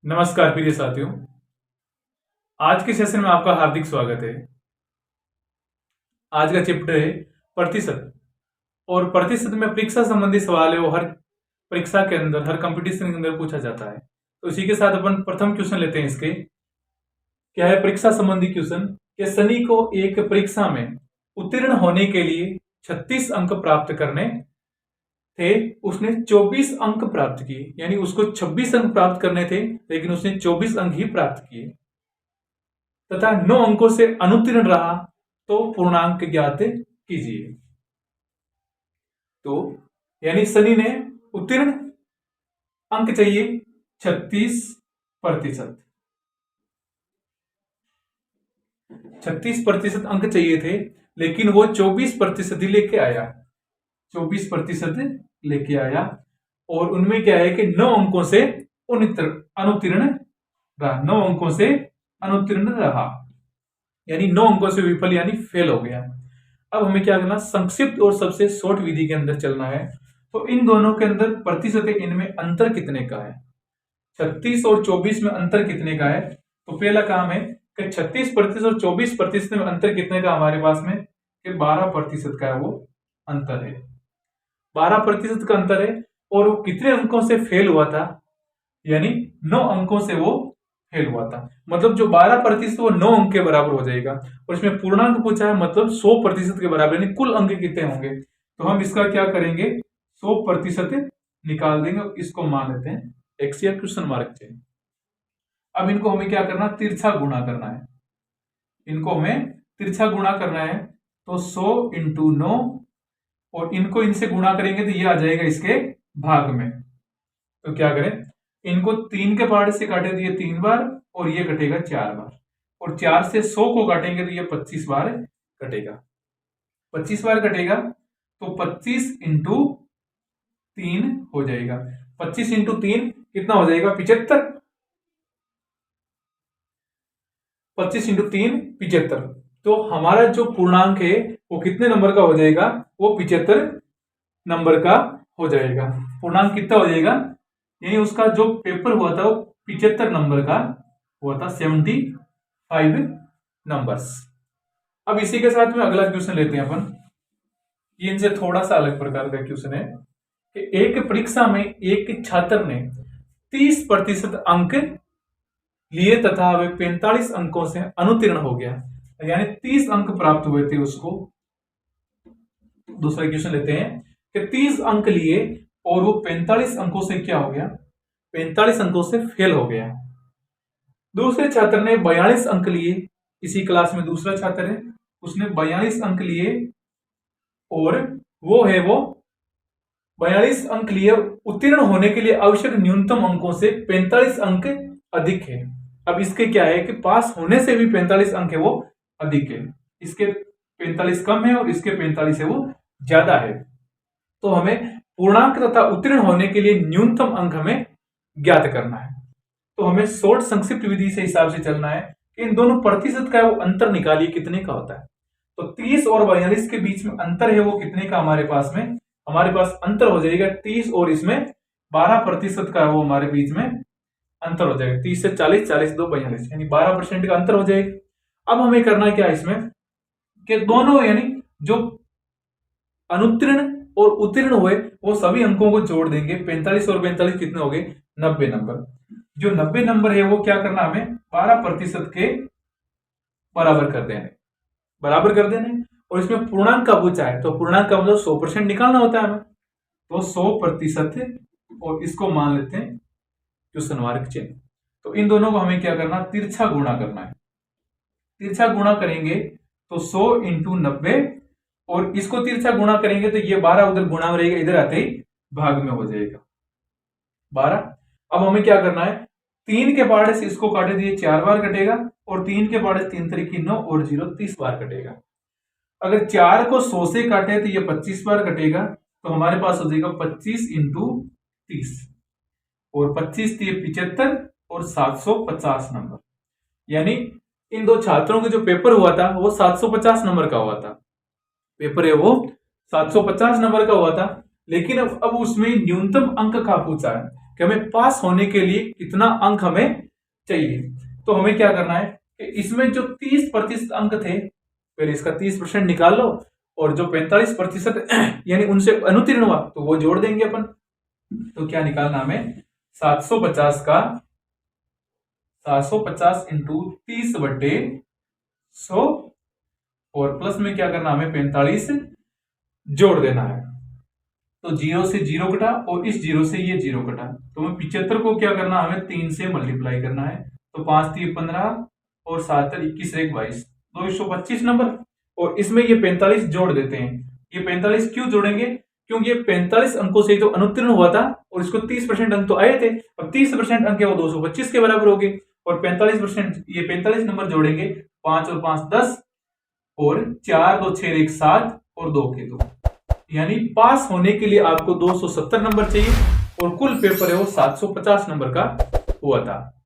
नमस्कार प्रिय साथियों। आज के सेशन में आपका हार्दिक स्वागत है। आज का चैप्टर है प्रतिशत। और प्रतिशत में परीक्षा संबंधी सवाल है वो हर परीक्षा के अंदर, हर कंपटीशन के अंदर पूछा जाता है। तो इसी के साथ अपन प्रथम क्वेश्चन लेते हैं। इसके क्या है? परीक्षा संबंधी क्वेश्चन कि सनी को एक परीक्षा में उत्तीर्ण होने के लिए 36 अंक प्राप्त करने थे, उसने 24 अंक प्राप्त किए। यानी उसको 26 अंक प्राप्त करने थे लेकिन उसने 24 अंक ही प्राप्त किए, तथा 9 अंकों से अनुत्तीर्ण रहा, तो पूर्णांक ज्ञात कीजिए। तो यानी सनी ने उत्तीर्ण अंक चाहिए 36%। 36% अंक चाहिए थे लेकिन वो 24% ही लेके आया। 24% लेके आया और उनमें क्या है कि 9 अंकों से अनुत्तीर्ण रहा। 9 अंकों से अनुत्तीर्ण रहा यानी 9 अंकों से विफल यानी फेल हो गया। अब हमें क्या करना? संक्षिप्त और सबसे शॉर्ट विधि के अंदर चलना है। तो इन दोनों के अंदर प्रतिशत, इनमें अंतर कितने का है? 36 और 24 में अंतर कितने का है? तो पहला काम है कि 36% और 24% में अंतर कितने का हमारे पास में कि 12% का है वो अंतर है। 12% का अंतर है और वो कितने अंकों से फेल हुआ था? यानी 9 अंकों से वो फेल हुआ था। मतलब जो 12% वो 9 अंक के बराबर हो जाएगा। और इसमें पूर्णांक पूछा है, मतलब 100% के बराबर, यानी कुल अंक कितने होंगे। तो हम इसका क्या करेंगे? 100% निकाल देंगे और इसको मान लेते हैं एक्स या क्वेश्चन मार्क से। अब इनको हमें क्या करना? तिरछा गुणा करना है। इनको हमें तिरछा गुणा करना है। तो 100 इंटू 9 और इनको इनसे गुणा करेंगे तो ये आ जाएगा इसके भाग में। तो क्या करें? इनको 3 के पार्ट से काटे तो ये 3 बार और ये कटेगा 4 बार, और 4 से 100 को काटेंगे तो ये 25 बार कटेगा। 25 बार कटेगा तो 25 इंटू 3 हो जाएगा। 25 इंटू 3 कितना हो जाएगा? 75। 25 इंटू 3 75। तो हमारा जो पूर्णांक है वो कितने नंबर का हो जाएगा? वो 75 नंबर का हो जाएगा। पूर्णांक कितना हो जाएगा? यानी उसका जो पेपर हुआ था वो 75 नंबर का हुआ था, 75 नंबर्स। अब इसी के साथ में अगला क्वेश्चन लेते हैं अपन। ये इनसे थोड़ा सा अलग प्रकार का क्वेश्चन है कि एक परीक्षा में एक छात्र ने 30% अंक लिए तथा वे 45 अंकों से अनुत्तीर्ण हो गया, यानी 30 अंक प्राप्त हुए थे उसको। दूसरा क्वेश्चन लेते हैं कि 30 अंक लिए और वो 45 अंकों से क्या हो गया? 45 अंकों से फेल हो गया। दूसरे छात्र ने 42 अंक लिए। इसी क्लास में दूसरा छात्र है, उसने 42 अंक लिए और वो 42 अंक लिए। उत्तीर्ण होने के लिए आवश्यक न्यूनतम अंकों से 45 अंक अधिक है। अब इसके क्या है कि पास होने से भी 45 अंक है वो अधिक है। इसके 45 कम है और इसके 45 है वो ज्यादा है। तो हमें पूर्णांक तथा उत्तीर्ण होने के लिए न्यूनतम अंक हमें ज्ञात करना है। तो हमें शॉर्ट संक्षिप्त विधि से हिसाब से चलना है कि इन दोनों प्रतिशत का वो अंतर निकालिए कितने का होता है। तो 30 और 42 के बीच में अंतर है वो कितने का हमारे पास में? हमारे पास अंतर हो जाएगा 30 और इसमें 12% का वो हमारे बीच में अंतर हो जाएगा। 30 से 40, 40 2 42, यानी 12% का अंतर हो जाएगा। अब हमें करना क्या है इसमें कि दोनों यानी जो अनुत्तीर्ण और उत्तीर्ण हुए वो सभी अंकों को जोड़ देंगे। 45 और 45 कितने हो गए? 90 नंबर। जो 90 नंबर है वो क्या करना? हमें 12% के बराबर कर देने, बराबर कर देने। और इसमें पूर्णांक का पूछा है तो पूर्णांक का मतलब 100% निकालना होता है हमें। तो 100% और इसको मान लेते हैं क्वेश्चन मार्क चिन्ह। तो इन दोनों को हमें क्या करना? तिरछा गुणा करना है। तिरछा गुणा करेंगे तो 100 इंटू 90 और इसको तिरछा गुणा करेंगे तो ये 12 उधर गुणा में रहेगा, इधर आते ही भाग में हो जाएगा 12। अब हमें क्या करना है? 3 के पार्ट से इसको काटे दिए 4 बार कटेगा और 3 के पार्ट से 3 तरीके 9 और 0 30 बार कटेगा। अगर 4 को 100 से काटे तो ये 25 बार कटेगा। तो हमारे पास हो जाएगा 25 इंटू 30 और 25 दिए 75 और 750 नंबर। यानी इन दो छात्रों के जो पेपर हुआ था वो 750 नंबर का हुआ था। पेपर है वो 750 नंबर का हुआ था, लेकिन अब उसमें न्यूनतम अंक का पूछा है। कि हमें पास होने के लिए कितना अंक हमें चाहिए। तो हमें क्या करना है कि इसमें जो 30% अंक थे, पहले इसका 30% निकाल लो, और जो 45% यानी उनसे अनुत्तीर्ण हुआ तो वो जोड़ देंगे अपन। तो क्या निकालना हमें, 750 का 750 इंटू 30/100, और प्लस में क्या करना हमें 45 जोड़ देना है। तो 0 से 0 कटा और इस 0 से ये 0 कटा, तो हमें 75 को क्या करना, हमें 3 से मल्टीप्लाई करना है। तो 5 3 15 और 7 21 1 22, 225 नंबर। और इसमें ये 45 जोड़ देते हैं। ये 45 क्यों जोड़ेंगे, क्योंकि ये 45 अंकों से जो अनुत्तीर्ण हुआ था और इसको 30% अंक तो आए थे, अब 30% अंक है वो 225 के बराबर हो गए, और 45% ये 45 नंबर जोड़ेंगे, 5 और 5 10, और 4 2 6 1 7 और 2 के 2, यानी पास होने के लिए आपको 270 नंबर चाहिए, और कुल पेपर है वो 750 नंबर का हुआ था।